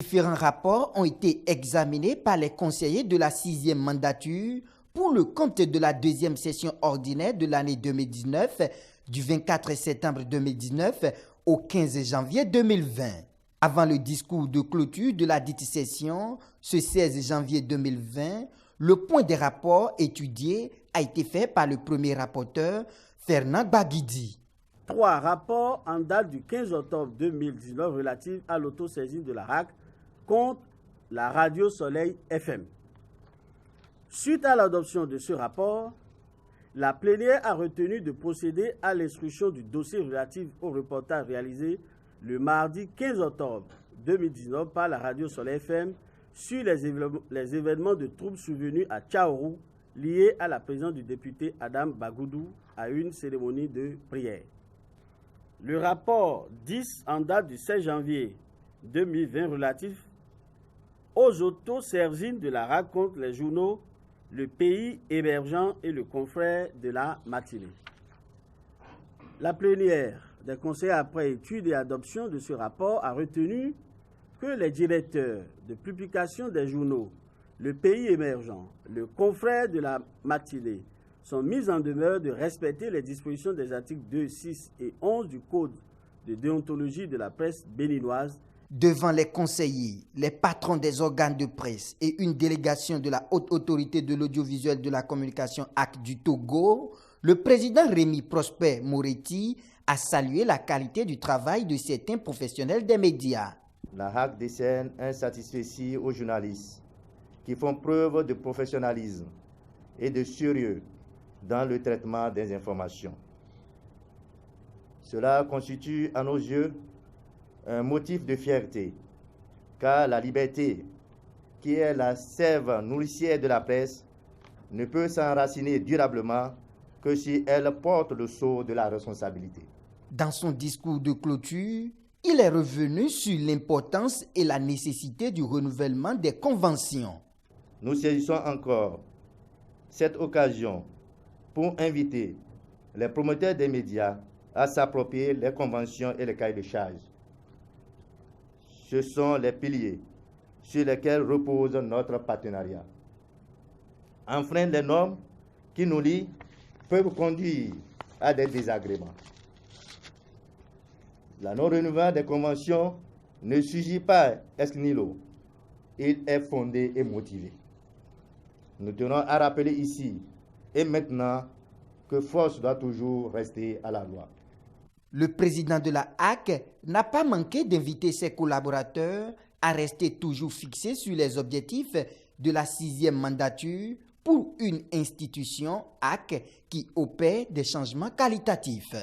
Différents rapports ont été examinés par les conseillers de la 6e mandature pour le compte de la 2e session ordinaire de l'année 2019, du 24 septembre 2019 au 15 janvier 2020. Avant le discours de clôture de la dite session, ce 16 janvier 2020, le point des rapports étudiés a été fait par le premier rapporteur, Fernand Baguidi. 3 rapports en date du 15 octobre 2019 relatifs à l'autosaisine de la RAC contre la Radio Soleil FM. Suite à l'adoption de ce rapport, la plénière a retenu de procéder à l'instruction du dossier relatif au reportage réalisé le mardi 15 octobre 2019 par la Radio Soleil FM sur les événements de troubles survenus à Tchaourou liés à la présence du député Adam Bagoudou à une cérémonie de prière. Le rapport 10 en date du 16 janvier 2020 relatif aux autosaisines de la RAC contre les journaux Le Pays Émergent et Le Confrère de la matinée. La plénière des conseillers, après étude et adoption de ce rapport, a retenu que les directeurs de publication des journaux Le Pays Émergent, Le Confrère de la matinée sont mis en demeure de respecter les dispositions des articles 2, 6 et 11 du Code de déontologie de la presse béninoise. Devant les conseillers, les patrons des organes de presse et une délégation de la Haute Autorité de l'Audiovisuel de la Communication AC du Togo, le président Rémi Prosper Moretti a salué la qualité du travail de certains professionnels des médias. La RAC décerne un satisfecit aux journalistes qui font preuve de professionnalisme et de sérieux dans le traitement des informations. Cela constitue à nos yeux un motif de fierté, car la liberté, qui est la sève nourricière de la presse, ne peut s'enraciner durablement que si elle porte le sceau de la responsabilité. Dans son discours de clôture, il est revenu sur l'importance et la nécessité du renouvellement des conventions. Nous saisissons encore cette occasion pour inviter les promoteurs des médias à s'approprier les conventions et les cahiers de charges. Ce sont les piliers sur lesquels repose notre partenariat. Enfreindre les normes qui nous lient peuvent conduire à des désagréments. La non-renouvellement des conventions ne surgit pas ex nihilo. Il est fondé et motivé. Nous tenons à rappeler ici et maintenant que force doit toujours rester à la loi. Le président de la HAC n'a pas manqué d'inviter ses collaborateurs à rester toujours fixés sur les objectifs de la 6e mandature pour une institution HAC qui opère des changements qualitatifs.